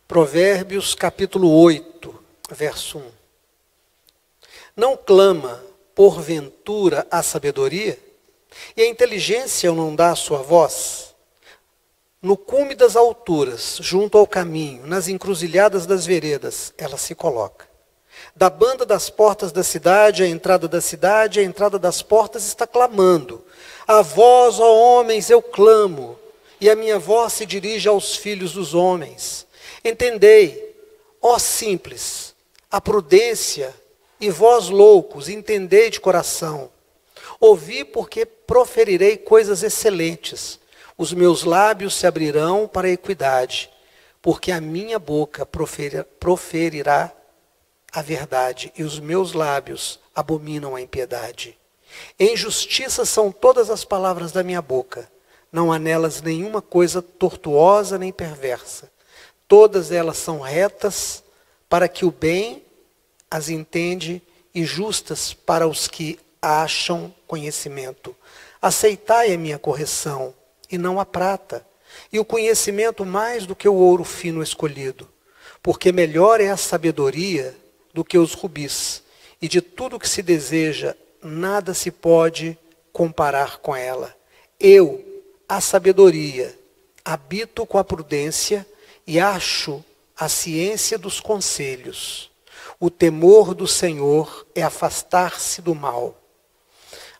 Provérbios capítulo 8, verso 1. Não clama, porventura, a sabedoria? E a inteligência não dá a sua voz? No cume das alturas, junto ao caminho, nas encruzilhadas das veredas, ela se coloca. Da banda das portas da cidade, a entrada das portas está clamando. A vós, ó homens, eu clamo, e a minha voz se dirige aos filhos dos homens. Entendei, ó simples, a prudência, e vós loucos, entendei de coração. Ouvi, porque proferirei coisas excelentes. Os meus lábios se abrirão para a equidade, porque a minha boca proferirá a verdade, e os meus lábios abominam a impiedade. Em justiça são todas as palavras da minha boca, não há nelas nenhuma coisa tortuosa nem perversa. Todas elas são retas para que o bem as entende e justas para os que acham conhecimento. Aceitai a minha correção, e não a prata, e o conhecimento mais do que o ouro fino escolhido, porque melhor é a sabedoria do que os rubis, e de tudo que se deseja, nada se pode comparar com ela. Eu, a sabedoria, habito com a prudência e acho a ciência dos conselhos. O temor do Senhor é afastar-se do mal.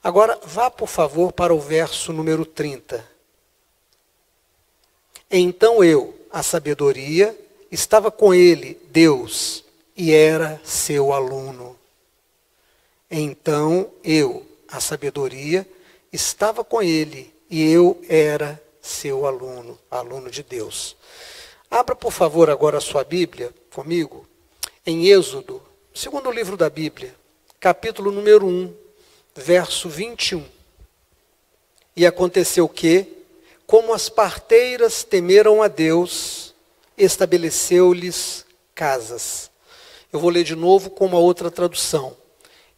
Agora, vá, por favor, para o verso número 30. Então eu, a sabedoria, estava com ele, Deus, e era seu aluno. Então eu, a sabedoria, estava com ele, e eu era seu aluno, aluno de Deus. Abra, por favor, agora a sua Bíblia comigo, em Êxodo, segundo livro da Bíblia, capítulo número 1, verso 21. E aconteceu que, como as parteiras temeram a Deus, estabeleceu-lhes casas. Eu vou ler de novo com uma outra tradução.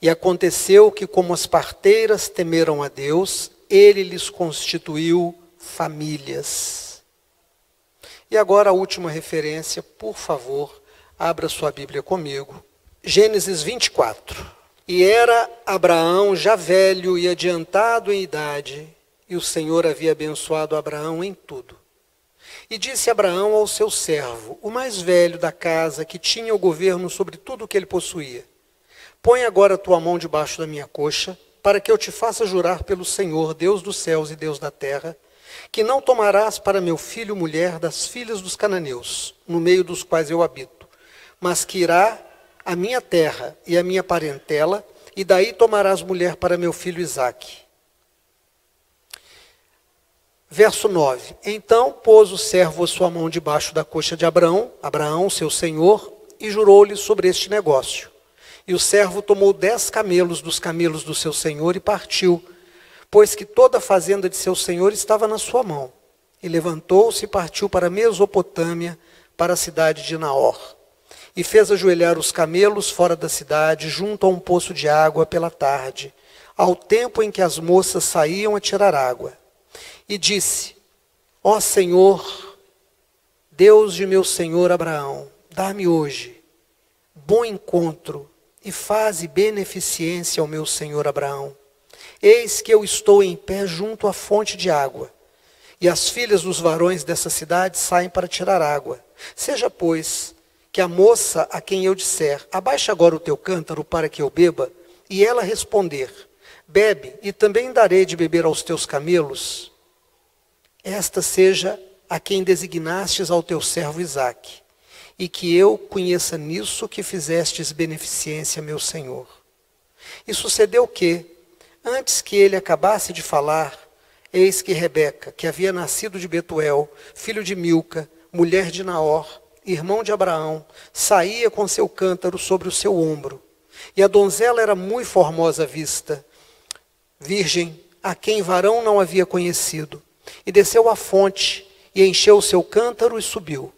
E aconteceu que, como as parteiras temeram a Deus, ele lhes constituiu famílias. E agora a última referência, por favor, abra sua Bíblia comigo. Gênesis 24. E era Abraão já velho e adiantado em idade, e o Senhor havia abençoado Abraão em tudo. E disse Abraão ao seu servo, o mais velho da casa, que tinha o governo sobre tudo o que ele possuía: põe agora a tua mão debaixo da minha coxa, para que eu te faça jurar pelo Senhor, Deus dos céus e Deus da terra, que não tomarás para meu filho mulher das filhas dos cananeus, no meio dos quais eu habito, mas que irá a minha terra e a minha parentela, e daí tomarás mulher para meu filho Isaque. Verso 9. Então pôs o servo a sua mão debaixo da coxa de Abraão, seu senhor, e jurou-lhe sobre este negócio. E o servo tomou 10 camelos dos camelos do seu senhor e partiu, pois que toda a fazenda de seu senhor estava na sua mão. E levantou-se e partiu para a Mesopotâmia, para a cidade de Naor. E fez ajoelhar os camelos fora da cidade, junto a um poço de água pela tarde, ao tempo em que as moças saíam a tirar água. E disse: ó Senhor, Deus de meu senhor Abraão, dá-me hoje bom encontro e faze beneficência ao meu senhor Abraão. Eis que eu estou em pé junto à fonte de água, e as filhas dos varões dessa cidade saem para tirar água. Seja, pois, que a moça a quem eu disser, abaixa agora o teu cântaro para que eu beba, e ela responder, bebe, e também darei de beber aos teus camelos, esta seja a quem designastes ao teu servo Isaque, e que eu conheça nisso que fizestes beneficência, meu senhor. E sucedeu que, antes que ele acabasse de falar, eis que Rebeca, que havia nascido de Betuel, filho de Milca, mulher de Naor, irmão de Abraão, saía com seu cântaro sobre o seu ombro. E a donzela era muito formosa à vista, virgem, a quem varão não havia conhecido. E desceu à fonte, e encheu o seu cântaro e subiu.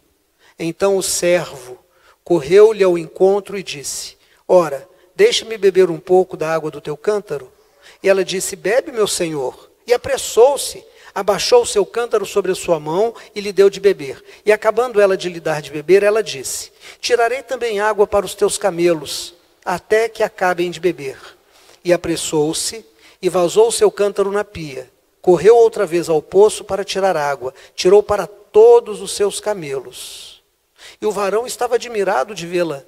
Então o servo correu-lhe ao encontro e disse: ora, deixa-me beber um pouco da água do teu cântaro. E ela disse: bebe, meu senhor. E apressou-se, Abaixou o seu cântaro sobre a sua mão e lhe deu de beber. E acabando ela de lhe dar de beber, ela disse: tirarei também água para os teus camelos, até que acabem de beber. E apressou-se e vazou o seu cântaro na pia. Correu outra vez ao poço para tirar água. Tirou para todos os seus camelos. E o varão estava admirado de vê-la,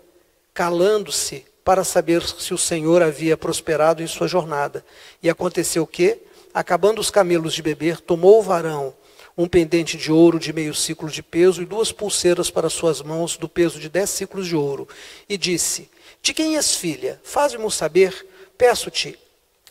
calando-se para saber se o Senhor havia prosperado em sua jornada. E aconteceu que, acabando os camelos de beber, tomou o varão um pendente de ouro de meio siclo de peso e 2 pulseiras para suas mãos do peso de 10 siclos de ouro. E disse: de quem és filha? Faze-mo saber, peço-te,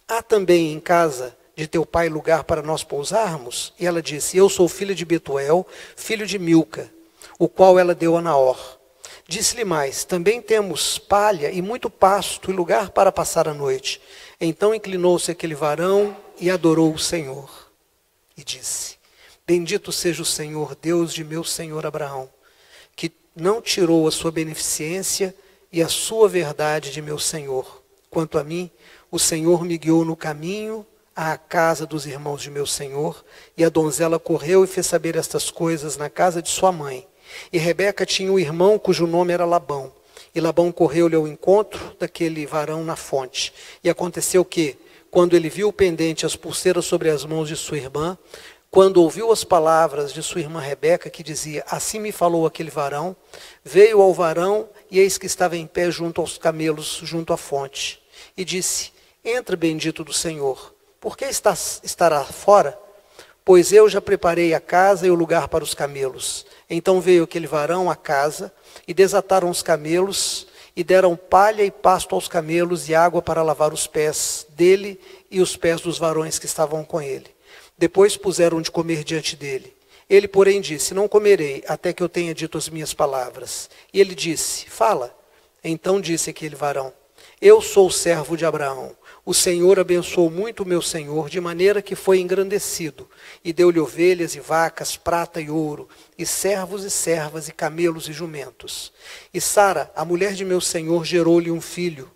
há também em casa de teu pai lugar para nós pousarmos? E ela disse: eu sou filha de Betuel, filho de Milca, o qual ela deu a Naor. Disse-lhe mais: também temos palha e muito pasto e lugar para passar a noite. Então inclinou-se aquele varão e adorou o Senhor. E disse: bendito seja o Senhor, Deus de meu senhor Abraão, que não tirou a sua beneficência e a sua verdade de meu senhor. Quanto a mim, o Senhor me guiou no caminho à casa dos irmãos de meu senhor, e a donzela correu e fez saber estas coisas na casa de sua mãe. E Rebeca tinha um irmão cujo nome era Labão. E Labão correu-lhe ao encontro daquele varão na fonte. E aconteceu que, quando ele viu o pendente e as pulseiras sobre as mãos de sua irmã, quando ouviu as palavras de sua irmã Rebeca, que dizia: assim me falou aquele varão, veio ao varão, e eis que estava em pé junto aos camelos, junto à fonte. E disse: entra, bendito do Senhor. Por que estará fora? Pois eu já preparei a casa e o lugar para os camelos. Então veio aquele varão à casa, e desataram os camelos, e deram palha e pasto aos camelos, e água para lavar os pés dele e os pés dos varões que estavam com ele. Depois puseram de comer diante dele. Ele, porém, disse: não comerei, até que eu tenha dito as minhas palavras. E ele disse: fala. Então disse aquele varão: eu sou o servo de Abraão. O Senhor abençoou muito o meu senhor, de maneira que foi engrandecido, e deu-lhe ovelhas e vacas, prata e ouro, e servos e servas, e camelos e jumentos. E Sara, a mulher de meu senhor, gerou-lhe um filho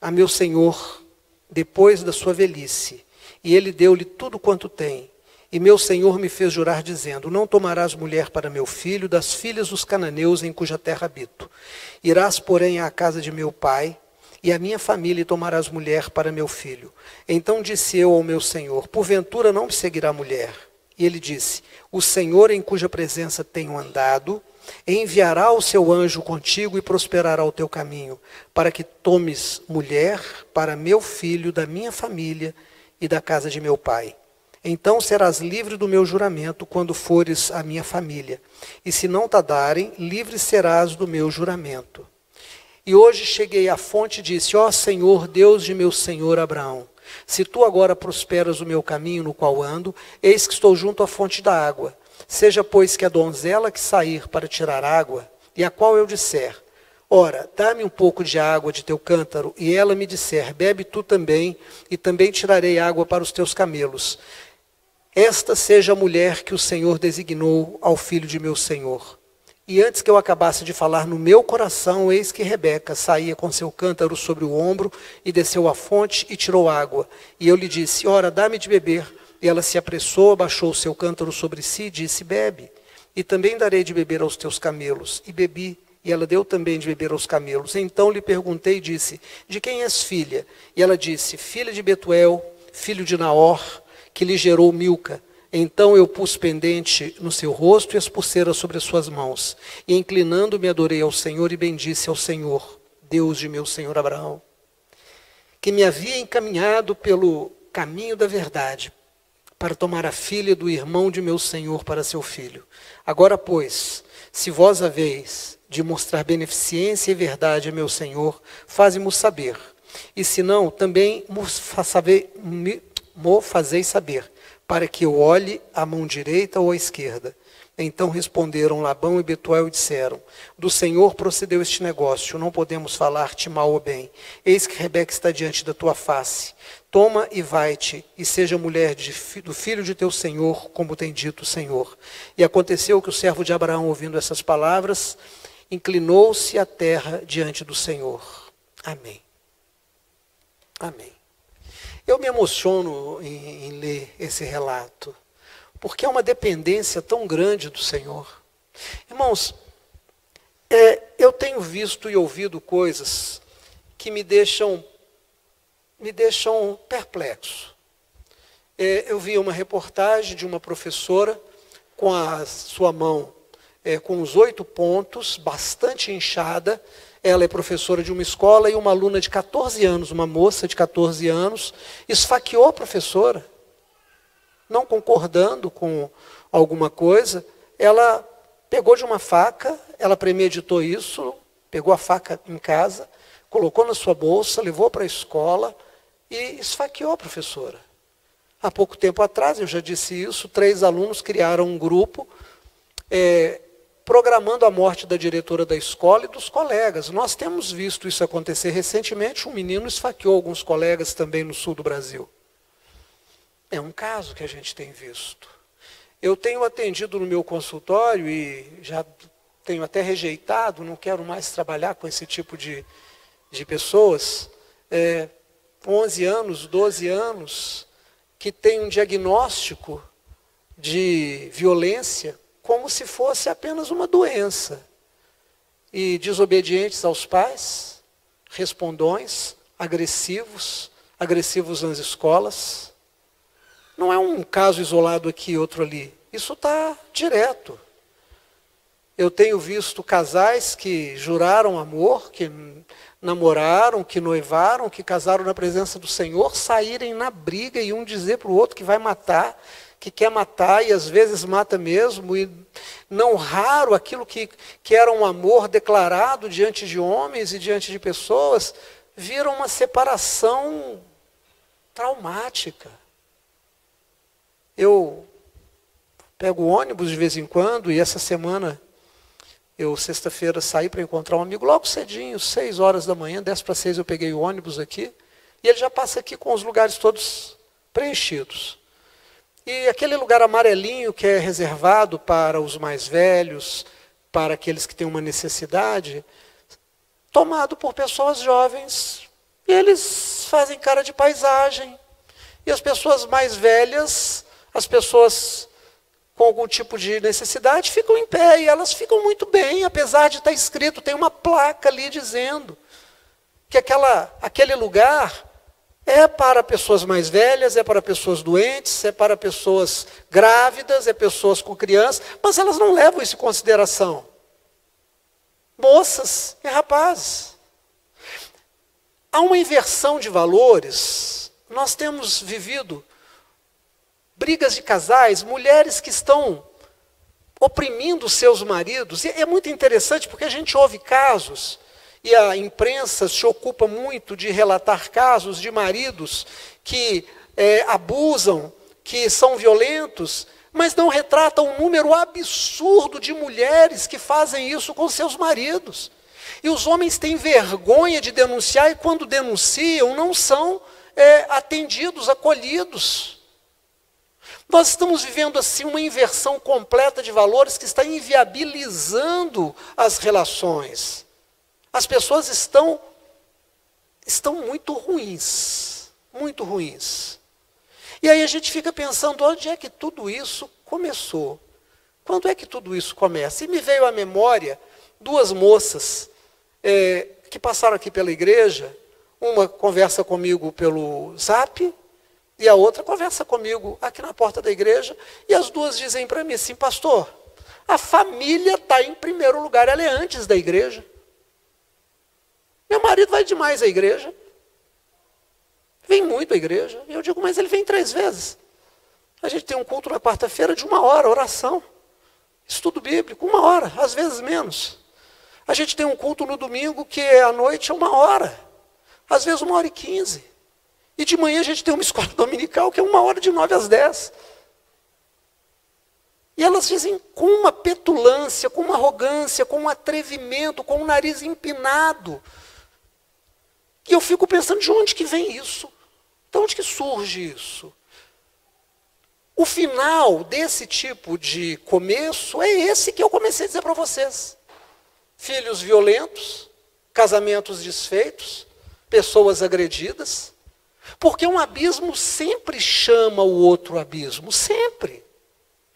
a meu senhor, depois da sua velhice, e ele deu-lhe tudo quanto tem. E meu senhor me fez jurar, dizendo: não tomarás mulher para meu filho das filhas dos cananeus em cuja terra habito. Irás, porém, à casa de meu pai, e a minha família, e tomarás mulher para meu filho. Então disse eu ao meu senhor: porventura não me seguirá mulher? E ele disse: o Senhor, em cuja presença tenho andado, enviará o seu anjo contigo e prosperará o teu caminho, para que tomes mulher para meu filho da minha família e da casa de meu pai. Então serás livre do meu juramento quando fores à minha família, e se não te darem, livre serás do meu juramento. E hoje cheguei à fonte e disse: ó Senhor, Deus de meu senhor Abraão, se tu agora prosperas o meu caminho no qual ando, eis que estou junto à fonte da água. Seja, pois, que a donzela que sair para tirar água, e a qual eu disser: ora, dá-me um pouco de água de teu cântaro, e ela me disser: bebe tu também, e também tirarei água para os teus camelos. Esta seja a mulher que o Senhor designou ao filho de meu senhor. E antes que eu acabasse de falar no meu coração, eis que Rebeca saía com seu cântaro sobre o ombro, e desceu à fonte e tirou água. E eu lhe disse: ora, dá-me de beber. E ela se apressou, abaixou o seu cântaro sobre si e disse: bebe, e também darei de beber aos teus camelos. E bebi, e ela deu também de beber aos camelos. Então lhe perguntei e disse: de quem és filha? E ela disse: filha de Betuel, filho de Naor, que lhe gerou Milca. Então eu pus pendente no seu rosto e as pulseiras sobre as suas mãos. E inclinando-me adorei ao Senhor e bendisse ao Senhor, Deus de meu senhor Abraão, que me havia encaminhado pelo caminho da verdade, para tomar a filha do irmão de meu senhor para seu filho. Agora, pois, se vós haveis de mostrar beneficência e verdade a meu senhor, faze-mo saber. E se não, também mo fazeis saber, para que eu olhe à mão direita ou à esquerda. Então responderam Labão e Betuel e disseram: do Senhor procedeu este negócio, não podemos falar-te mal ou bem. Eis que Rebeca está diante da tua face. Toma e vai-te, e seja mulher do filho de teu senhor, como tem dito o Senhor. E aconteceu que o servo de Abraão, ouvindo essas palavras, inclinou-se à terra diante do Senhor. Amém. Amém. Eu me emociono em ler esse relato, porque é uma dependência tão grande do Senhor. Irmãos, eu tenho visto e ouvido coisas que me deixam perplexo. Eu vi uma reportagem de uma professora com a sua mão com os 8 pontos, bastante inchada. Ela é professora de uma escola e uma aluna de 14 anos, uma moça de 14 anos, esfaqueou a professora. Não concordando com alguma coisa, ela pegou de uma faca, ela premeditou isso, pegou a faca em casa, colocou na sua bolsa, levou para a escola e esfaqueou a professora. Há pouco tempo atrás, eu já disse isso, 3 alunos criaram um grupo programando a morte da diretora da escola e dos colegas. Nós temos visto isso acontecer recentemente, um menino esfaqueou alguns colegas também no sul do Brasil. É um caso que a gente tem visto. Eu tenho atendido no meu consultório e já tenho até rejeitado, não quero mais trabalhar com esse tipo de pessoas, 11 anos, 12 anos, que tem um diagnóstico de violência como se fosse apenas uma doença. E desobedientes aos pais, respondões, agressivos nas escolas. Não é um caso isolado aqui, outro ali. Isso está direto. Eu tenho visto casais que juraram amor, que namoraram, que noivaram, que casaram na presença do Senhor, saírem na briga e um dizer para o outro que vai matar, que quer matar e às vezes mata mesmo, e não raro aquilo que era um amor declarado diante de homens e diante de pessoas, vira uma separação traumática. Eu pego o ônibus de vez em quando, e essa semana, sexta-feira, saí para encontrar um amigo logo cedinho, 6 horas da manhã, 10 para 6 eu peguei o ônibus aqui, e ele já passa aqui com os lugares todos preenchidos. E aquele lugar amarelinho que é reservado para os mais velhos, para aqueles que têm uma necessidade, tomado por pessoas jovens, e eles fazem cara de paisagem. E as pessoas mais velhas, as pessoas com algum tipo de necessidade, ficam em pé, e elas ficam muito bem, apesar de estar escrito, tem uma placa ali dizendo que aquele lugar é para pessoas mais velhas, é para pessoas doentes, é para pessoas grávidas, é pessoas com crianças, mas elas não levam isso em consideração. Moças e rapazes. Há uma inversão de valores. Nós temos vivido brigas de casais, mulheres que estão oprimindo seus maridos. E é muito interessante porque a gente ouve casos, e a imprensa se ocupa muito de relatar casos de maridos que abusam, que são violentos, mas não retratam um número absurdo de mulheres que fazem isso com seus maridos. E os homens têm vergonha de denunciar, e quando denunciam, não são atendidos, acolhidos. Nós estamos vivendo assim uma inversão completa de valores que está inviabilizando as relações. As pessoas estão muito ruins, muito ruins. E aí a gente fica pensando, onde é que tudo isso começou? Quando é que tudo isso começa? E me veio à memória 2 moças que passaram aqui pela igreja, uma conversa comigo pelo Zap, e a outra conversa comigo aqui na porta da igreja, e as 2 dizem para mim assim, pastor, a família está em primeiro lugar, ela é antes da igreja. Meu marido vai demais à igreja, vem muito à igreja, e eu digo, mas ele vem 3 vezes. A gente tem um culto na quarta-feira de 1 hora, oração, estudo bíblico, 1 hora, às vezes menos. A gente tem um culto no domingo que à noite é 1 hora, às vezes 1h15. E de manhã a gente tem uma escola dominical que é 1 hora de 9 às 10. E elas dizem com uma petulância, com uma arrogância, com um atrevimento, com o nariz empinado. E eu fico pensando, de onde que vem isso? De onde que surge isso? O final desse tipo de começo é esse que eu comecei a dizer para vocês. Filhos violentos, casamentos desfeitos, pessoas agredidas. Porque um abismo sempre chama o outro abismo, sempre.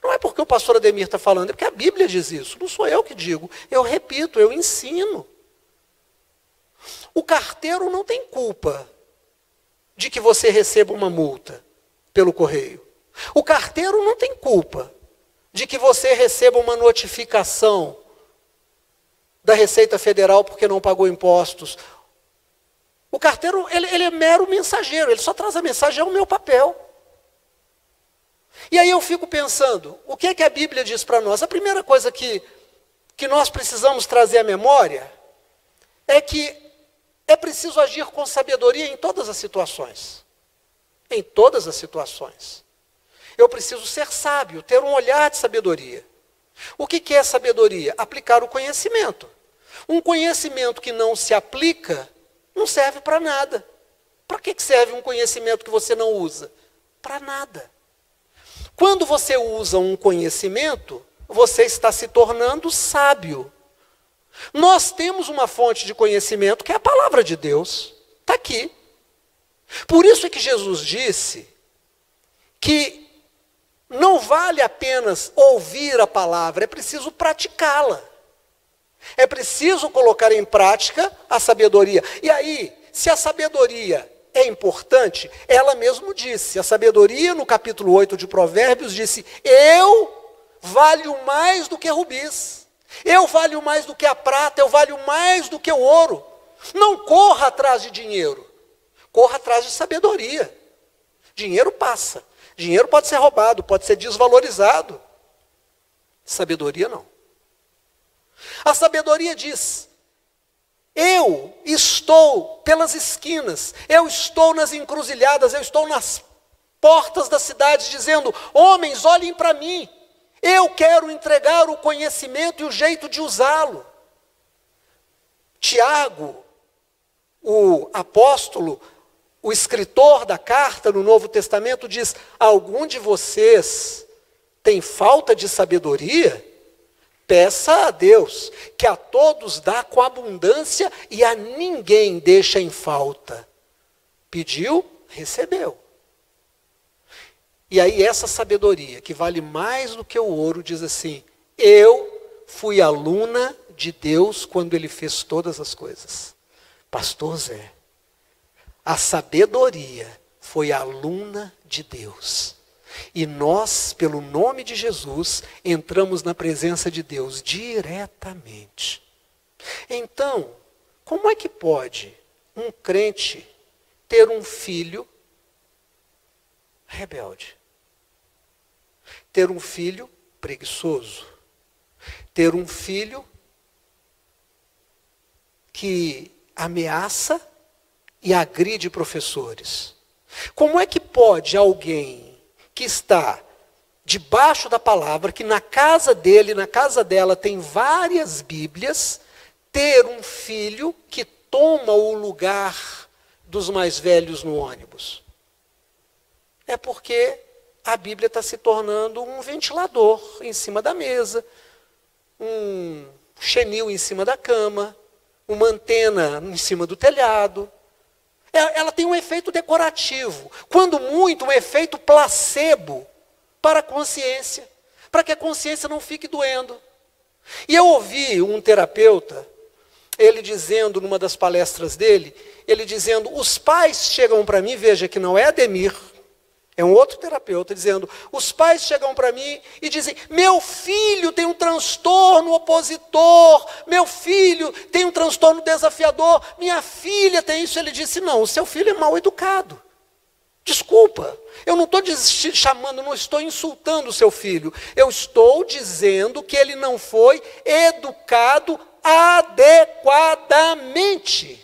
Não é porque o pastor Ademir está falando, é porque a Bíblia diz isso. Não sou eu que digo. Eu repito, eu ensino. O carteiro não tem culpa de que você receba uma multa pelo correio. O carteiro não tem culpa de que você receba uma notificação da Receita Federal porque não pagou impostos. O carteiro, ele é mero mensageiro, ele só traz a mensagem, é o meu papel. E aí eu fico pensando, o que é que a Bíblia diz para nós? A primeira coisa que nós precisamos trazer à memória é que é preciso agir com sabedoria em todas as situações. Em todas as situações. Eu preciso ser sábio, ter um olhar de sabedoria. O que é sabedoria? Aplicar o conhecimento. Um conhecimento que não se aplica não serve para nada. Para que serve um conhecimento que você não usa? Para nada. Quando você usa um conhecimento, você está se tornando sábio. Nós temos uma fonte de conhecimento que é a palavra de Deus. Está aqui. Por isso é que Jesus disse que não vale apenas ouvir a palavra, é preciso praticá-la. É preciso colocar em prática a sabedoria. E aí, se a sabedoria é importante, ela mesmo disse, a sabedoria no capítulo 8 de Provérbios disse, eu valho mais do que rubis, eu valho mais do que a prata, eu valho mais do que o ouro. Não corra atrás de dinheiro, corra atrás de sabedoria. Dinheiro passa, dinheiro pode ser roubado, pode ser desvalorizado. Sabedoria não. A sabedoria diz, eu estou pelas esquinas, eu estou nas encruzilhadas, eu estou nas portas das cidades dizendo, homens, olhem para mim, eu quero entregar o conhecimento e o jeito de usá-lo. Tiago, o apóstolo, o escritor da carta no Novo Testamento diz, algum de vocês tem falta de sabedoria? Peça a Deus, que a todos dá com abundância e a ninguém deixa em falta. Pediu, recebeu. E aí essa sabedoria, que vale mais do que o ouro, diz assim, eu fui aluna de Deus quando Ele fez todas as coisas. Pastor Zé, a sabedoria foi aluna de Deus. E nós, pelo nome de Jesus, entramos na presença de Deus diretamente. Então, como é que pode um crente ter um filho rebelde? Ter um filho preguiçoso? Ter um filho que ameaça e agride professores? Como é que pode alguém que está debaixo da palavra, que na casa dele, na casa dela tem várias Bíblias, ter um filho que toma o lugar dos mais velhos no ônibus? É porque a Bíblia está se tornando um ventilador em cima da mesa, um chenil em cima da cama, uma antena em cima do telhado. Ela tem um efeito decorativo, quando muito um efeito placebo para a consciência, para que a consciência não fique doendo. E eu ouvi um terapeuta, ele dizendo numa das palestras dele, ele dizendo, os pais chegam para mim, veja que não é Ademir, é um outro terapeuta dizendo, os pais chegam para mim e dizem, meu filho tem um transtorno opositor, meu filho tem um transtorno desafiador, minha filha tem isso. Ele disse, não, o seu filho é mal educado. Desculpa, eu não estou chamando, não estou insultando o seu filho, eu estou dizendo que ele não foi educado adequadamente.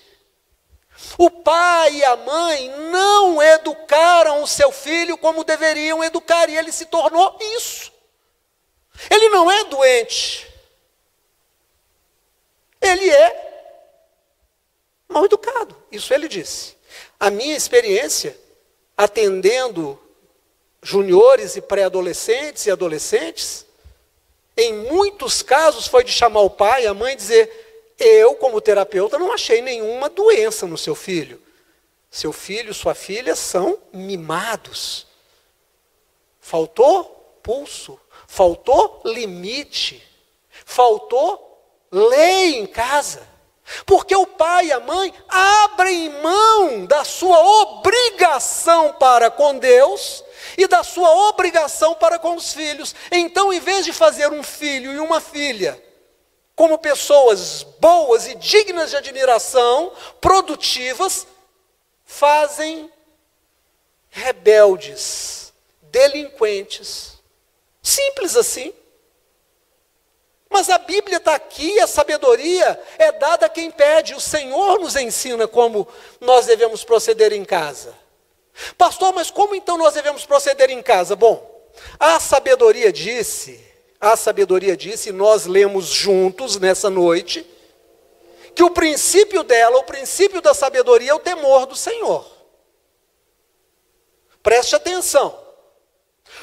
O pai e a mãe não educaram o seu filho como deveriam educar, e ele se tornou isso. Ele não é doente. Ele é mal educado. Isso ele disse. A minha experiência, atendendo juniores e pré-adolescentes e adolescentes, em muitos casos foi de chamar o pai e a mãe e dizer, eu, como terapeuta, não achei nenhuma doença no seu filho. Seu filho e sua filha são mimados. Faltou pulso, Faltou limite, faltou lei em casa. Porque o pai e a mãe abrem mão da sua obrigação para com Deus e da sua obrigação para com os filhos. Então, em vez de fazer um filho e uma filha como pessoas boas e dignas de admiração, produtivas, fazem rebeldes, delinquentes. Simples assim. Mas a Bíblia está aqui, a sabedoria é dada a quem pede. O Senhor nos ensina como nós devemos proceder em casa. Pastor, mas como então nós devemos proceder em casa? Bom, a sabedoria disse, e nós lemos juntos nessa noite, que o princípio dela, o princípio da sabedoria é o temor do Senhor. Preste atenção.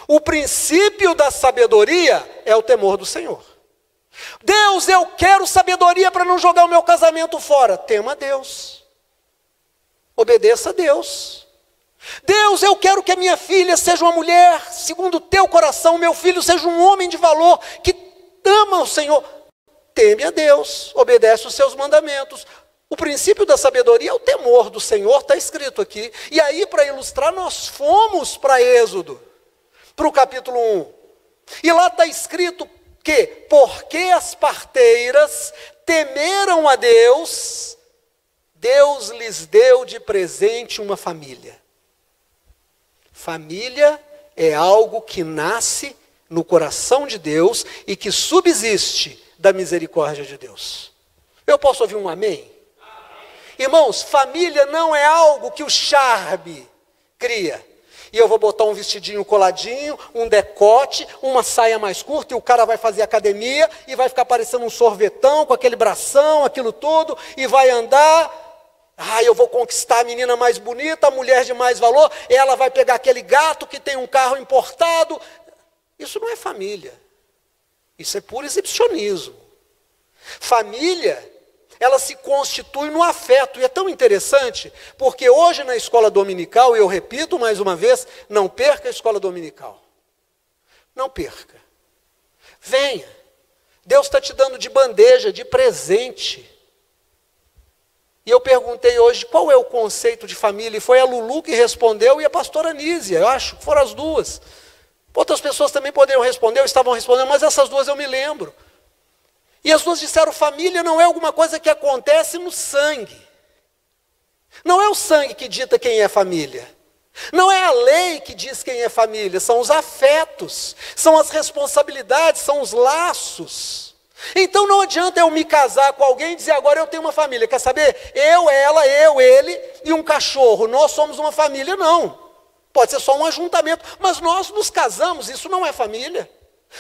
O princípio da sabedoria é o temor do Senhor. Deus, eu quero sabedoria para não jogar o meu casamento fora. Tema a Deus. Obedeça a Deus. Deus, eu quero que a minha filha seja uma mulher segundo o teu coração, meu filho seja um homem de valor, que ama o Senhor. Teme a Deus, obedece os seus mandamentos. O princípio da sabedoria é o temor do Senhor, está escrito aqui. E aí, para ilustrar, nós fomos para Êxodo, para o capítulo 1. E lá está escrito que, porque as parteiras temeram a Deus, Deus lhes deu de presente uma família. Família é algo que nasce no coração de Deus e que subsiste da misericórdia de Deus. Eu posso ouvir um amém? Irmãos, família não é algo que o charme cria. E eu vou botar um vestidinho coladinho, um decote, uma saia mais curta, e o cara vai fazer academia, e vai ficar parecendo um sorvetão, com aquele bração, aquilo tudo, e vai andar. Eu vou conquistar a menina mais bonita, a mulher de mais valor, ela vai pegar aquele gato que tem um carro importado. Isso não é família. Isso é puro exibicionismo. Família, ela se constitui no afeto. E é tão interessante, porque hoje na escola dominical, e eu repito mais uma vez, não perca a escola dominical. Não perca. Venha. Deus está te dando de bandeja, de presente. E eu perguntei hoje, qual é o conceito de família? E foi a Lulu que respondeu e a pastora Nízia, eu acho que foram as duas. Outras pessoas também poderiam responder, ou estavam respondendo, mas essas duas eu me lembro. E as duas disseram, família não é alguma coisa que acontece no sangue. Não é o sangue que dita quem é família. Não é a lei que diz quem é família, são os afetos, são as responsabilidades, são os laços. Então não adianta eu me casar com alguém e dizer, agora eu tenho uma família. Quer saber? Eu, ela, eu, ele e um cachorro. Nós somos uma família, não. Pode ser só um ajuntamento. Mas nós nos casamos, isso não é família.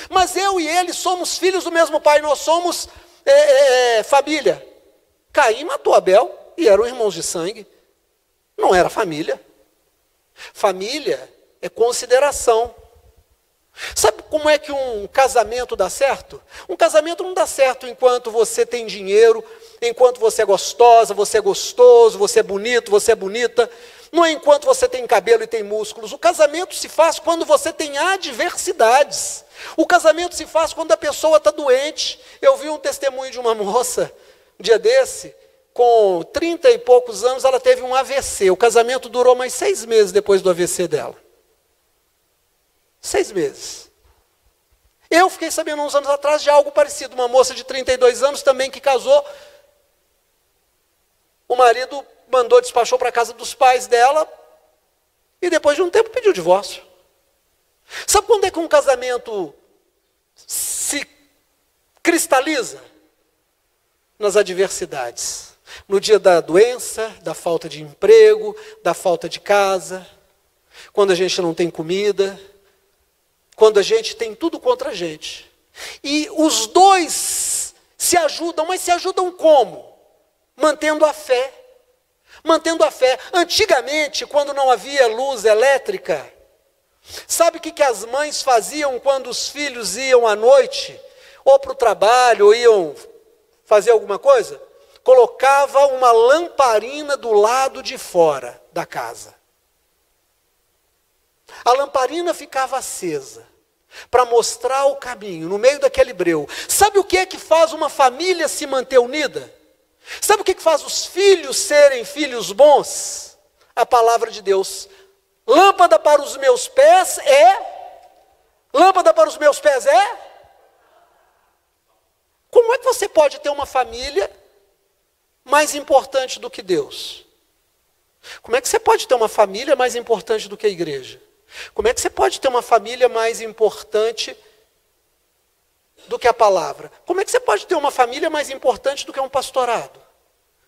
Mas eu e ele somos filhos do mesmo pai, nós somos família. Caim matou Abel e eram irmãos de sangue. Não era família. Família é consideração. Sabe como é que um casamento dá certo? Um casamento não dá certo enquanto você tem dinheiro, enquanto você é gostosa, você é gostoso, você é bonito, você é bonita. Não é enquanto você tem cabelo e tem músculos. O casamento se faz quando você tem adversidades. O casamento se faz quando a pessoa está doente. Eu vi um testemunho de uma moça, um dia desse, com 30 e poucos anos, ela teve um AVC. O casamento durou mais 6 meses depois do AVC dela. 6 meses. Eu fiquei sabendo uns anos atrás de algo parecido. Uma moça de 32 anos também que casou. O marido despachou para a casa dos pais dela e depois de um tempo pediu divórcio. Sabe quando é que um casamento se cristaliza? Nas adversidades. No dia da doença, da falta de emprego, da falta de casa, quando a gente não tem comida, quando a gente tem tudo contra a gente. E os dois se ajudam, mas se ajudam como? Mantendo a fé. Mantendo a fé. Antigamente, quando não havia luz elétrica, sabe o que as mães faziam quando os filhos iam à noite? Ou para o trabalho, ou iam fazer alguma coisa? Colocava uma lamparina do lado de fora da casa. A lamparina ficava acesa. para mostrar o caminho, no meio daquele breu. Sabe o que é que faz uma família se manter unida? Sabe o que é que faz os filhos serem filhos bons? A palavra de Deus. Lâmpada para os meus pés é? Lâmpada para os meus pés é? Como é que você pode ter uma família mais importante do que Deus? Como é que você pode ter uma família mais importante do que a igreja? Como é que você pode ter uma família mais importante do que a palavra? Como é que você pode ter uma família mais importante do que um pastorado?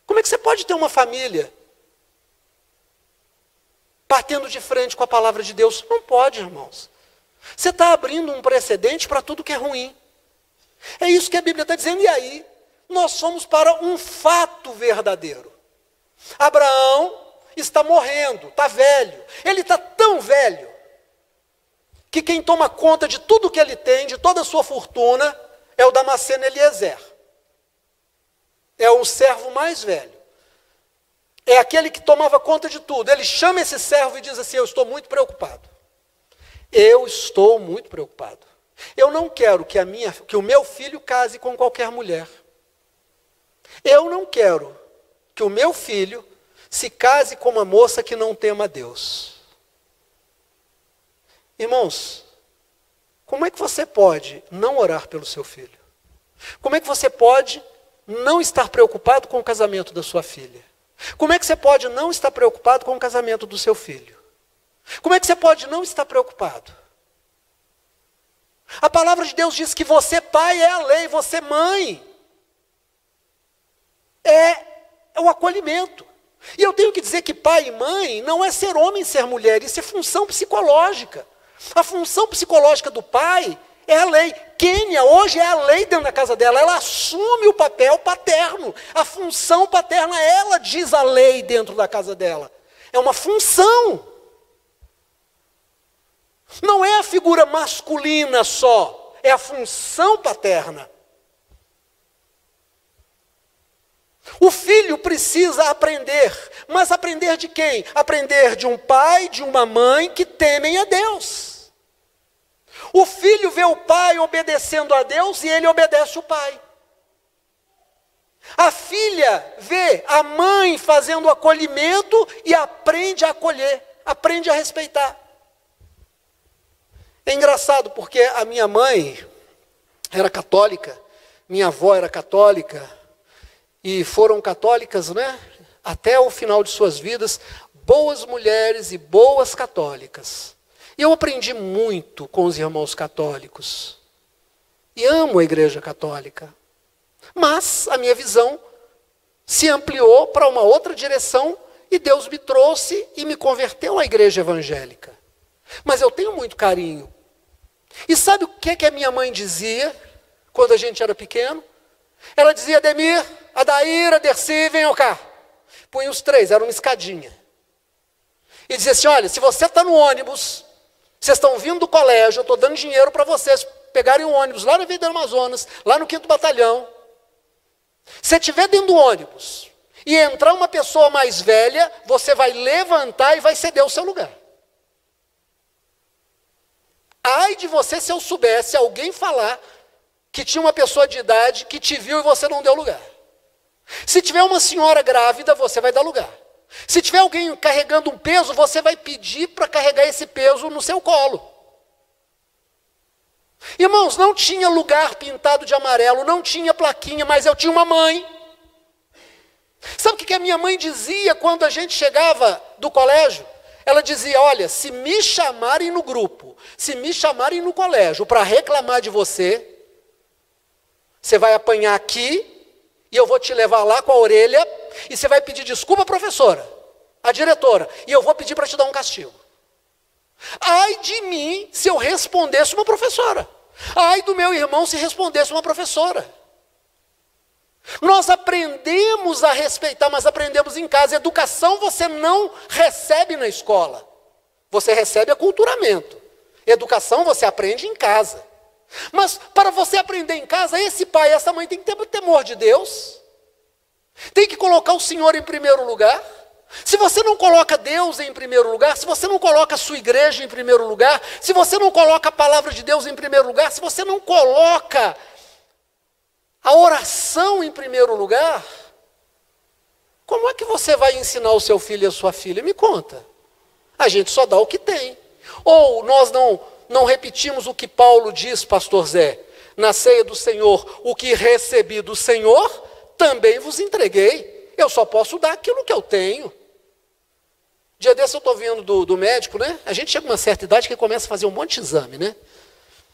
Como é que você pode ter uma família batendo de frente com a palavra de Deus? Não pode, irmãos. Você está abrindo um precedente para tudo que é ruim. É isso que a Bíblia está dizendo. E aí, nós somos para um fato verdadeiro. Abraão está morrendo, está velho. Ele está tão velho que quem toma conta de tudo que ele tem, de toda a sua fortuna, é o Damasceno Eliezer. É o servo mais velho. É aquele que tomava conta de tudo. Ele chama esse servo e diz assim: eu estou muito preocupado. Eu estou muito preocupado. Eu não quero que o meu filho case com qualquer mulher. Eu não quero que o meu filho se case com uma moça que não tema a Deus. Irmãos, como é que você pode não orar pelo seu filho? Como é que você pode não estar preocupado com o casamento da sua filha? Como é que você pode não estar preocupado com o casamento do seu filho? Como é que você pode não estar preocupado? A palavra de Deus diz que você, pai, é a lei, você, mãe, é o acolhimento. E eu tenho que dizer que pai e mãe não é ser homem e ser mulher, isso é função psicológica. A função psicológica do pai é a lei. Kênia hoje é a lei dentro da casa dela, ela assume o papel paterno. A função paterna, ela diz a lei dentro da casa dela. É uma função. Não é a figura masculina só, é a função paterna. O filho precisa aprender, mas aprender de quem? Aprender de um pai, de uma mãe que temem a Deus. O filho vê o pai obedecendo a Deus e ele obedece o pai. A filha vê a mãe fazendo o acolhimento e aprende a acolher, aprende a respeitar. É engraçado porque a minha mãe era católica, minha avó era católica, e foram católicas, né, até o final de suas vidas, boas mulheres e boas católicas. E eu aprendi muito com os irmãos católicos. E amo a igreja católica. Mas a minha visão se ampliou para uma outra direção e Deus me trouxe e me converteu à igreja evangélica. Mas eu tenho muito carinho. E sabe o que a minha mãe dizia quando a gente era pequeno? Ela dizia: Ademir, Adaíra, Dercy, venham cá. Punha os três, era uma escadinha. E dizia assim: olha, se você está no ônibus, vocês estão vindo do colégio, eu estou dando dinheiro para vocês pegarem um ônibus lá na Avenida do Amazonas, lá no 5º Batalhão. Se estiver dentro do ônibus e entrar uma pessoa mais velha, você vai levantar e vai ceder o seu lugar. Ai de você se eu soubesse alguém falar que tinha uma pessoa de idade que te viu e você não deu lugar. Se tiver uma senhora grávida, você vai dar lugar. Se tiver alguém carregando um peso, você vai pedir para carregar esse peso no seu colo. Irmãos, não tinha lugar pintado de amarelo, não tinha plaquinha, mas eu tinha uma mãe. Sabe o que a minha mãe dizia quando a gente chegava do colégio? Ela dizia: olha, se me chamarem no grupo, se me chamarem no colégio para reclamar de você, você vai apanhar aqui e eu vou te levar lá com a orelha e você vai pedir desculpa à professora, à diretora, e eu vou pedir para te dar um castigo. Ai de mim se eu respondesse uma professora. Ai do meu irmão se respondesse uma professora. Nós aprendemos a respeitar, mas aprendemos em casa. Educação você não recebe na escola. Você recebe aculturamento. Educação você aprende em casa. Mas para você aprender em casa, esse pai e essa mãe tem que ter temor de Deus. Tem que colocar o Senhor em primeiro lugar. Se você não coloca Deus em primeiro lugar, se você não coloca a sua igreja em primeiro lugar, se você não coloca a palavra de Deus em primeiro lugar, se você não coloca a oração em primeiro lugar, como é que você vai ensinar o seu filho e a sua filha? Me conta. A gente só dá o que tem. Ou nós não repetimos o que Paulo diz, pastor Zé, na ceia do Senhor: o que recebi do Senhor, também vos entreguei. Eu só posso dar aquilo que eu tenho. Dia desse eu estou vindo do médico, né? A gente chega a uma certa idade que começa a fazer um monte de exame, né?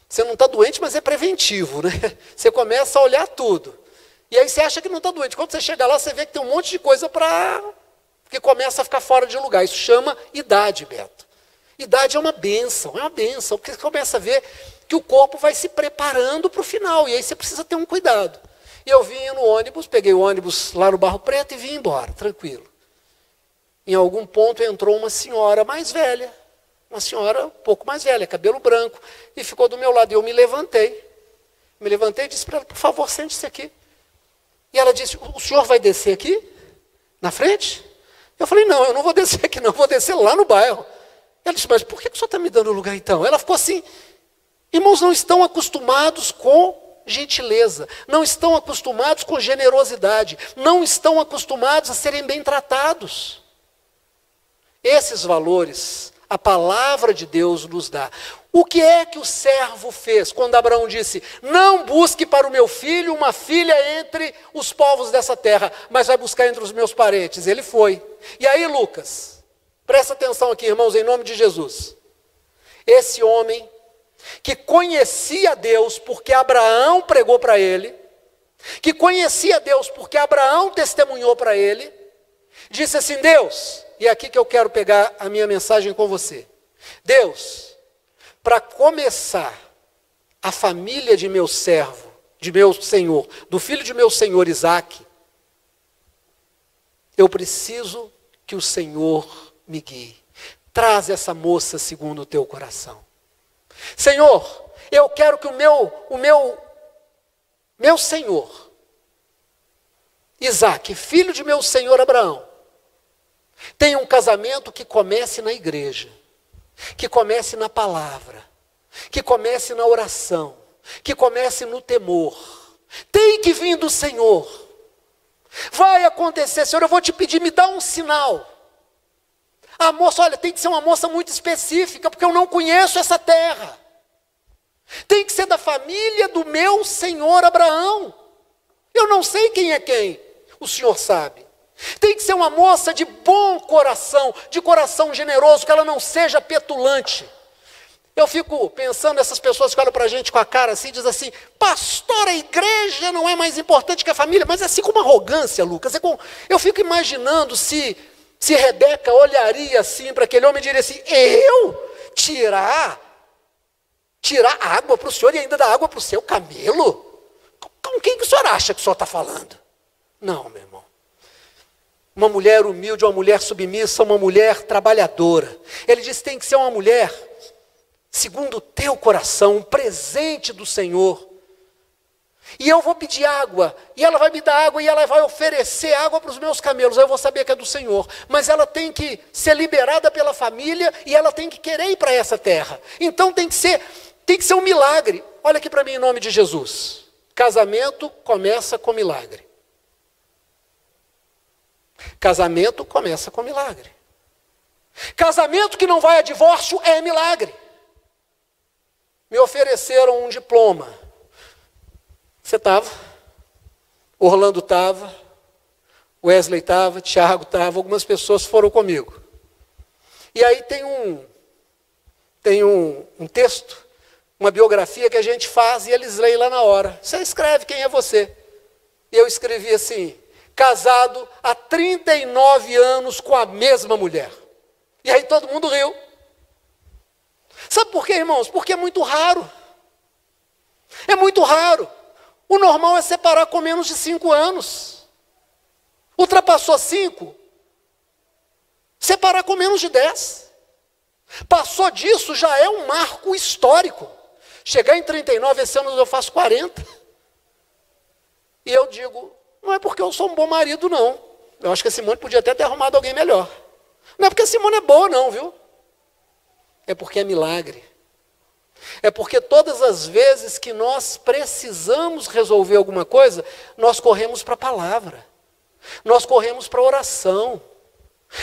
Você não está doente, mas é preventivo, né? Você começa a olhar tudo. E aí você acha que não está doente. Quando você chega lá, você vê que tem um monte de coisa que começa a ficar fora de lugar. Isso chama idade, Beto. Idade é uma bênção, porque você começa a ver que o corpo vai se preparando para o final, e aí você precisa ter um cuidado. E eu vim no ônibus, peguei o ônibus lá no Barro Preto e vim embora, tranquilo. Em algum ponto entrou uma senhora mais velha, uma senhora um pouco mais velha, cabelo branco, e ficou do meu lado. E eu me levantei e disse para ela: por favor, sente-se aqui. E ela disse: o senhor vai descer aqui, na frente? Eu falei: não, eu não vou descer aqui não, eu vou descer lá no bairro. Ela disse: mas por que o senhor está me dando lugar então? Ela ficou assim. Irmãos, não estão acostumados com gentileza, não estão acostumados com generosidade, não estão acostumados a serem bem tratados. Esses valores, a palavra de Deus nos dá. O que é que o servo fez quando Abraão disse: não busque para o meu filho uma filha entre os povos dessa terra, mas vai buscar entre os meus parentes? Ele foi. E aí, Lucas, presta atenção aqui, irmãos, em nome de Jesus. Esse homem que conhecia Deus porque Abraão pregou para ele, que conhecia Deus porque Abraão testemunhou para ele, disse assim: Deus, e é aqui que eu quero pegar a minha mensagem com você. Deus, para começar a família de meu servo, de meu senhor, do filho de meu senhor Isaque, eu preciso que o Senhor me guie. Traz essa moça segundo o teu coração. Senhor, eu quero que o meu senhor Isaque, filho de meu senhor Abraão, tenha um casamento que comece na igreja, que comece na palavra, que comece na oração, que comece no temor. Tem que vir do Senhor. Vai acontecer, Senhor, eu vou te pedir, me dá um sinal. A moça, olha, tem que ser uma moça muito específica, porque eu não conheço essa terra. Tem que ser da família do meu senhor Abraão. Eu não sei quem é quem, o Senhor sabe. Tem que ser uma moça de bom coração, de coração generoso, que ela não seja petulante. Eu fico pensando nessas pessoas que olham para a gente com a cara assim, diz assim: pastor, a igreja não é mais importante que a família. Mas é assim com uma arrogância, Lucas. Eu fico imaginando se Rebeca olharia assim para aquele homem e diria assim: eu tirar água para o senhor e ainda dar água para o seu camelo? Com quem que o senhor acha que o senhor está falando? Não, meu irmão. Uma mulher humilde, uma mulher submissa, uma mulher trabalhadora. Ele disse: tem que ser uma mulher segundo o teu coração, um presente do Senhor. E eu vou pedir água, e ela vai me dar água, e ela vai oferecer água para os meus camelos. Eu vou saber que é do Senhor. Mas ela tem que ser liberada pela família, e ela tem que querer ir para essa terra. Então tem que ser um milagre. Olha aqui para mim em nome de Jesus. Casamento começa com milagre. Casamento começa com milagre. Casamento que não vai a divórcio é milagre. Me ofereceram um diploma. Você estava, Orlando estava, Wesley estava, Tiago estava, algumas pessoas foram comigo. E aí tem um texto, uma biografia que a gente faz e eles leem lá na hora. Você escreve quem é você. E eu escrevi assim: casado há 39 anos com a mesma mulher. E aí todo mundo riu. Sabe por quê, irmãos? Porque é muito raro. É muito raro. O normal é separar com menos de 5 anos. Ultrapassou 5, separar com menos de 10. Passou disso, já é um marco histórico. Chegar em 39, esse ano eu faço 40. E eu digo: não é porque eu sou um bom marido, não. Eu acho que a Simone podia até ter arrumado alguém melhor. Não é porque a Simone é boa não, viu? É porque é milagre. É porque todas as vezes que nós precisamos resolver alguma coisa, nós corremos para a palavra. Nós corremos para a oração.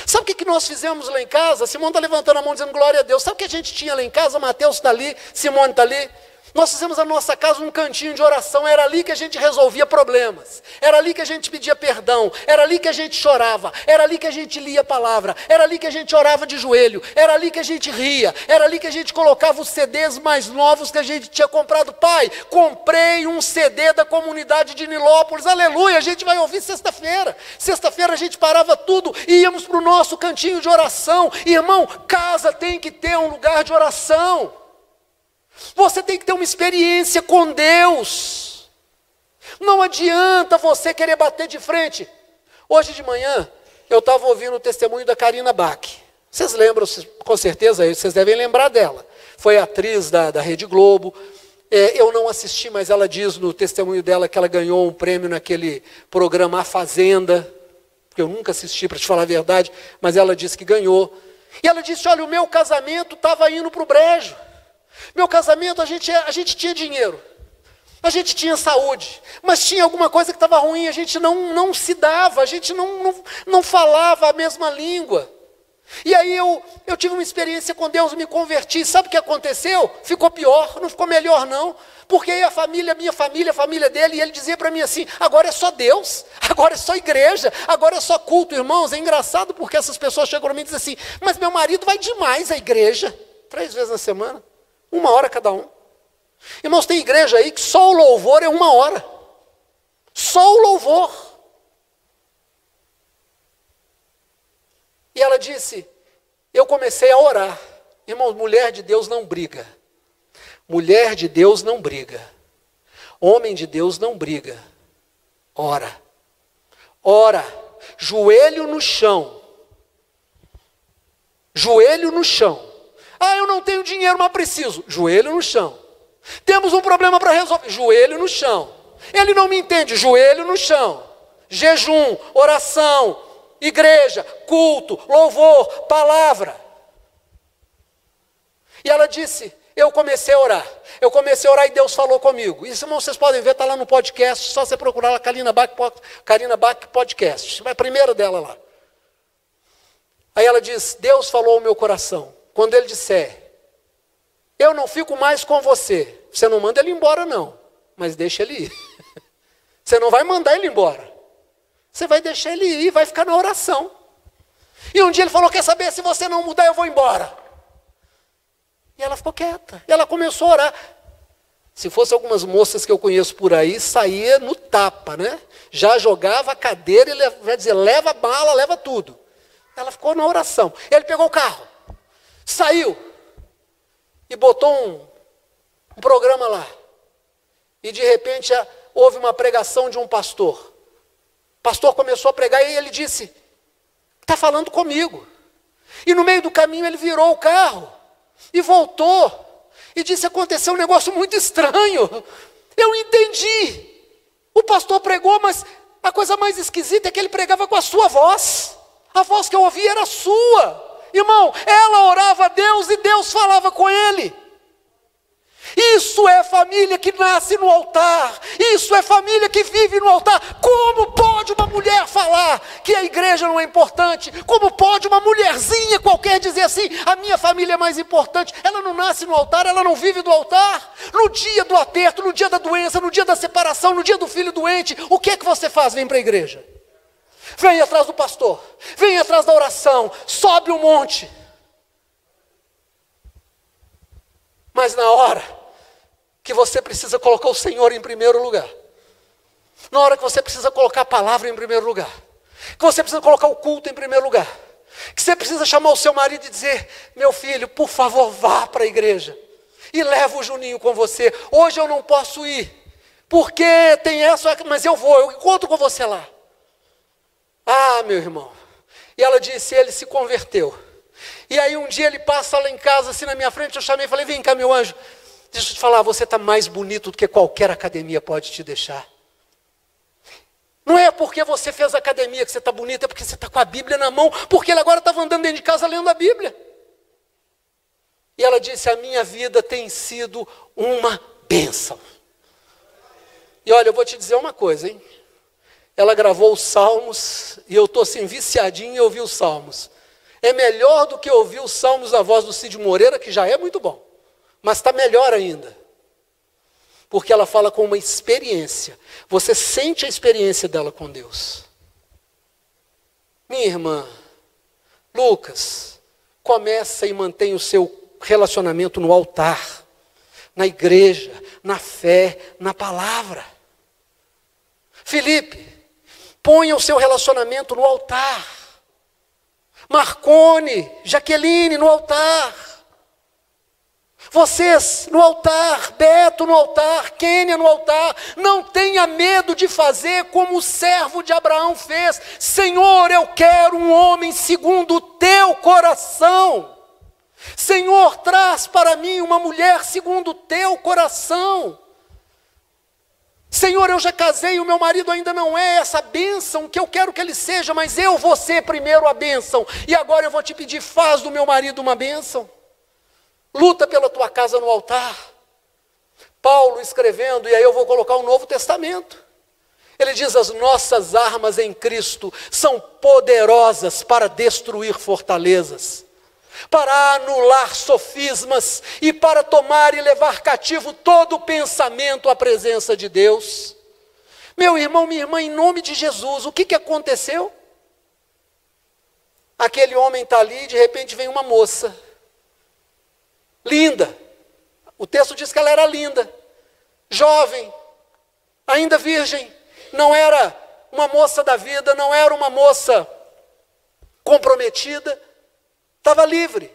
Sabe o que nós fizemos lá em casa? Simone está levantando a mão dizendo glória a Deus. Sabe o que a gente tinha lá em casa? Mateus está ali, Simone está ali. Nós fizemos a nossa casa um cantinho de oração. Era ali que a gente resolvia problemas. Era ali que a gente pedia perdão. Era ali que a gente chorava. Era ali que a gente lia a palavra. Era ali que a gente orava de joelho. Era ali que a gente ria. Era ali que a gente colocava os CDs mais novos que a gente tinha comprado. Pai, comprei um CD da comunidade de Nilópolis. Aleluia, a gente vai ouvir sexta-feira. Sexta-feira a gente parava tudo e íamos para o nosso cantinho de oração. Irmão, casa tem que ter um lugar de oração. Você tem que ter uma experiência com Deus. Não adianta você querer bater de frente. Hoje de manhã, eu estava ouvindo o testemunho da Karina Bach. Vocês lembram, com certeza, vocês devem lembrar dela. Foi atriz da Rede Globo. Eu não assisti, mas ela diz no testemunho dela que ela ganhou um prêmio naquele programa A Fazenda. Eu nunca assisti, para te falar a verdade, mas ela disse que ganhou. E ela disse, olha, o meu casamento estava indo para o brejo. Meu casamento, a gente tinha dinheiro, a gente tinha saúde, mas tinha alguma coisa que estava ruim, a gente não se dava, a gente não falava a mesma língua. E aí eu tive uma experiência com Deus, me converti, sabe o que aconteceu? Ficou pior, não ficou melhor não, porque aí a família, minha família, a família dele, e ele dizia para mim assim, agora é só Deus, agora é só igreja, agora é só culto. Irmãos, é engraçado porque essas pessoas chegam para mim e dizem assim, mas meu marido vai demais à igreja, 3 vezes na semana. 1 hora cada um. Irmãos, tem igreja aí que só o louvor é 1 hora. Só o louvor. E ela disse, eu comecei a orar. Irmãos, mulher de Deus não briga. Mulher de Deus não briga. Homem de Deus não briga. Ora. Ora. Joelho no chão. Joelho no chão. Ah, eu não tenho dinheiro, mas preciso. Joelho no chão. Temos um problema para resolver. Joelho no chão. Ele não me entende. Joelho no chão. Jejum, oração, igreja, culto, louvor, palavra. E ela disse, eu comecei a orar. Eu comecei a orar e Deus falou comigo. Isso, irmão, vocês podem ver, está lá no podcast. Só você procurar lá, Karina Bach Podcast. É a primeira dela lá. Aí ela diz, Deus falou ao meu coração. Quando ele disser, eu não fico mais com você, você não manda ele embora não, mas deixa ele ir. Você não vai mandar ele embora, você vai deixar ele ir, vai ficar na oração. E um dia ele falou, quer saber, se você não mudar eu vou embora. E ela ficou quieta, e ela começou a orar. Se fosse algumas moças que eu conheço por aí, saía no tapa, né? Já jogava a cadeira e vai dizer, leva a bala, leva tudo. Ela ficou na oração, ele pegou o carro. Saiu e botou um programa lá. E de repente houve uma pregação de um pastor. O pastor começou a pregar e ele disse, está falando comigo. E no meio do caminho ele virou o carro e voltou. E disse, aconteceu um negócio muito estranho. Eu entendi. O pastor pregou, mas a coisa mais esquisita é que ele pregava com a sua voz. A voz que eu ouvi era a sua. Irmão, ela orava a Deus e Deus falava com ele. Isso é família que nasce no altar. Isso é família que vive no altar. Como pode uma mulher falar que a igreja não é importante? Como pode uma mulherzinha qualquer dizer assim, a minha família é mais importante? Ela não nasce no altar, ela não vive do altar. No dia do aperto, no dia da doença, no dia da separação, no dia do filho doente, o que é que você faz? Vem para a igreja. Vem atrás do pastor, vem atrás da oração, sobe um monte. Mas na hora que você precisa colocar o Senhor em primeiro lugar, na hora que você precisa colocar a palavra em primeiro lugar, que você precisa colocar o culto em primeiro lugar, que você precisa chamar o seu marido e dizer, meu filho, por favor, vá para a igreja e leva o Juninho com você. Hoje eu não posso ir, porque tem essa, mas eu vou, eu encontro com você lá. Ah, meu irmão. E ela disse, ele se converteu. E aí um dia ele passa lá em casa, assim na minha frente, eu chamei e falei, vem cá, meu anjo, deixa eu te falar, você está mais bonito do que qualquer academia pode te deixar. Não é porque você fez academia que você está bonita, é porque você está com a Bíblia na mão, porque ele agora estava andando dentro de casa lendo a Bíblia. E ela disse, a minha vida tem sido uma bênção. E olha, eu vou te dizer uma coisa, hein? Ela gravou os Salmos, e eu estou assim, viciadinho em ouvir os Salmos. É melhor do que ouvir os Salmos da voz do Cid Moreira, que já é muito bom. Mas está melhor ainda. Porque ela fala com uma experiência. Você sente a experiência dela com Deus. Minha irmã, Lucas, começa e mantém o seu relacionamento no altar, na igreja, na fé, na palavra. Felipe, ponha o seu relacionamento no altar. Marcone, Jaqueline, no altar. Vocês no altar, Beto no altar, Kênia no altar. Não tenha medo de fazer como o servo de Abraão fez. Senhor, eu quero um homem segundo o teu coração. Senhor, traz para mim uma mulher segundo o teu coração. Senhor, eu já casei, o meu marido ainda não é essa bênção que eu quero que ele seja, mas eu vou ser primeiro a bênção. E agora eu vou te pedir, faz do meu marido uma bênção. Luta pela tua casa no altar. Paulo escrevendo, e aí eu vou colocar o Novo Testamento. Ele diz, as nossas armas em Cristo são poderosas para destruir fortalezas, para anular sofismas e para tomar e levar cativo todo pensamento à presença de Deus. Meu irmão, minha irmã, em nome de Jesus, o que aconteceu? Aquele homem está ali e de repente vem uma moça, linda, o texto diz que ela era linda, jovem, ainda virgem, não era uma moça da vida, não era uma moça comprometida, estava livre.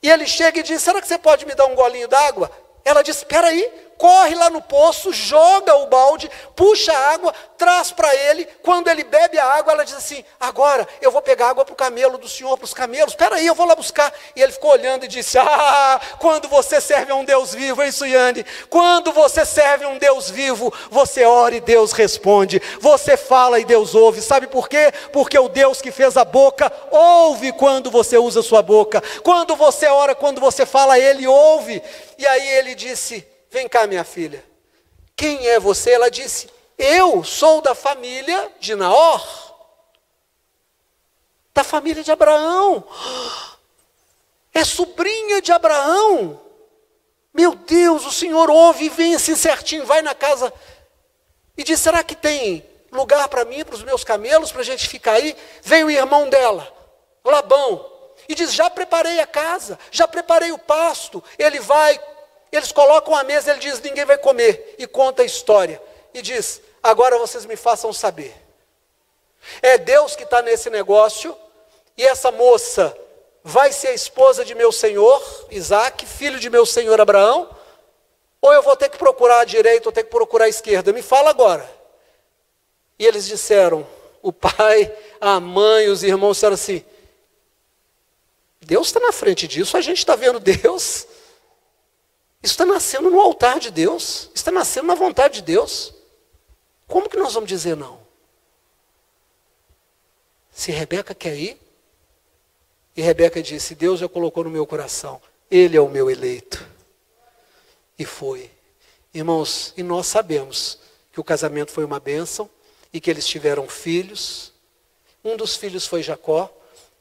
E ele chega e diz, será que você pode me dar um golinho d'água? Ela diz, espera aí, corre lá no poço, joga o balde, puxa a água, traz para ele. Quando ele bebe a água, ela diz assim, agora eu vou pegar água para o camelo do senhor, para os camelos, espera aí, eu vou lá buscar. E ele ficou olhando e disse, quando você serve a um Deus vivo, hein, Suiane? Quando você serve a um Deus vivo, você ora e Deus responde, você fala e Deus ouve. Sabe por quê? Porque o Deus que fez a boca, ouve quando você usa a sua boca. Quando você ora, quando você fala, Ele ouve. E aí ele disse, vem cá, minha filha, quem é você? Ela disse, eu sou da família de Naor, da família de Abraão, é sobrinha de Abraão. Meu Deus, o Senhor ouve e vem assim certinho, vai na casa e diz, será que tem lugar para mim, para os meus camelos, para a gente ficar aí? Vem o irmão dela, Labão, e diz, já preparei a casa, já preparei o pasto. Ele vai, eles colocam a mesa, ele diz, ninguém vai comer. E conta a história. E diz, agora vocês me façam saber. É Deus que está nesse negócio, e essa moça vai ser a esposa de meu senhor, Isaac, filho de meu senhor Abraão, ou eu vou ter que procurar a direita, ou ter que procurar a esquerda? Me fala agora. E eles disseram, o pai, a mãe, os irmãos disseram assim, Deus está na frente disso, a gente está vendo Deus. Isso está nascendo no altar de Deus. Isso está nascendo na vontade de Deus. Como que nós vamos dizer não? Se Rebeca quer ir, e Rebeca disse, Deus já colocou no meu coração, Ele é o meu eleito. E foi. Irmãos, e nós sabemos que o casamento foi uma bênção, e que eles tiveram filhos. Um dos filhos foi Jacó,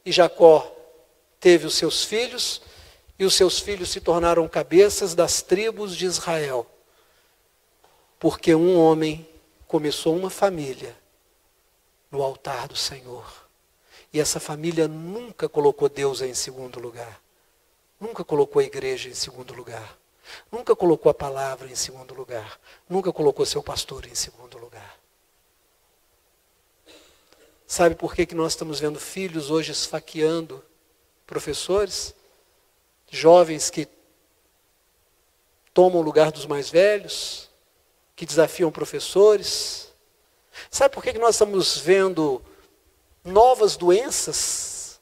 e Jacó teve os seus filhos, e os seus filhos se tornaram cabeças das tribos de Israel. Porque um homem começou uma família no altar do Senhor. E essa família nunca colocou Deus em segundo lugar. Nunca colocou a igreja em segundo lugar. Nunca colocou a palavra em segundo lugar. Nunca colocou seu pastor em segundo lugar. Sabe por que nós estamos vendo filhos hoje esfaqueando professores, jovens que tomam o lugar dos mais velhos, que desafiam professores? Sabe por que nós estamos vendo novas doenças?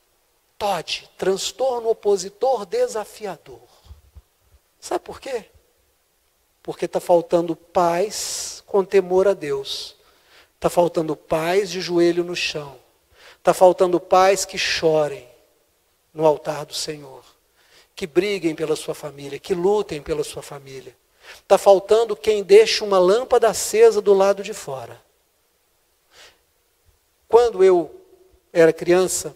TOD, transtorno opositor desafiador. Sabe por quê? Porque está faltando pais com temor a Deus. Está faltando pais de joelho no chão. Está faltando pais que chorem no altar do Senhor. Que briguem pela sua família, que lutem pela sua família. Está faltando quem deixe uma lâmpada acesa do lado de fora. Quando eu era criança,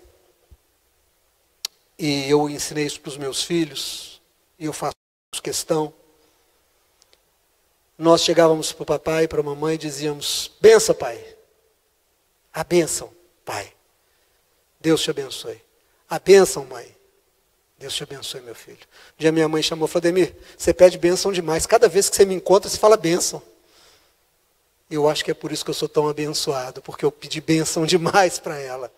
e eu ensinei isso para os meus filhos, e eu faço questão, nós chegávamos para o papai e para a mamãe e dizíamos: benção, pai. A bênção, pai. Deus te abençoe. A bênção, mãe. Deus te abençoe, meu filho. Um dia minha mãe chamou e falou: Ademir, você pede bênção demais. Cada vez que você me encontra, você fala bênção. Eu acho que é por isso que eu sou tão abençoado, porque eu pedi bênção demais para ela.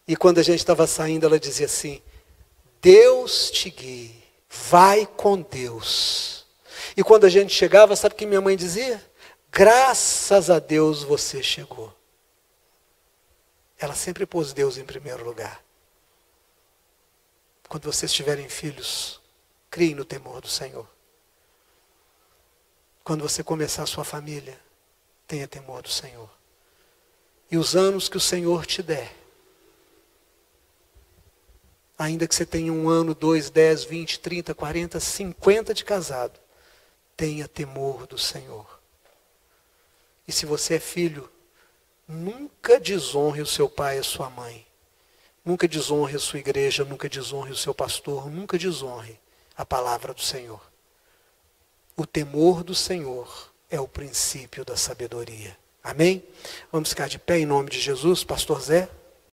E quando a gente estava saindo, ela dizia assim: Deus te guie, vai com Deus. E quando a gente chegava, sabe o que minha mãe dizia? Graças a Deus você chegou. Ela sempre pôs Deus em primeiro lugar. Quando vocês tiverem filhos, criem no temor do Senhor. Quando você começar a sua família, tenha temor do Senhor. E os anos que o Senhor te der, ainda que você tenha 1 ano, 2, 10, 20, 30, 40, 50 de casado, tenha temor do Senhor. E se você é filho, nunca desonre o seu pai e a sua mãe. Nunca desonre a sua igreja, nunca desonre o seu pastor, nunca desonre a palavra do Senhor. O temor do Senhor é o princípio da sabedoria. Amém? Vamos ficar de pé em nome de Jesus, pastor Zé.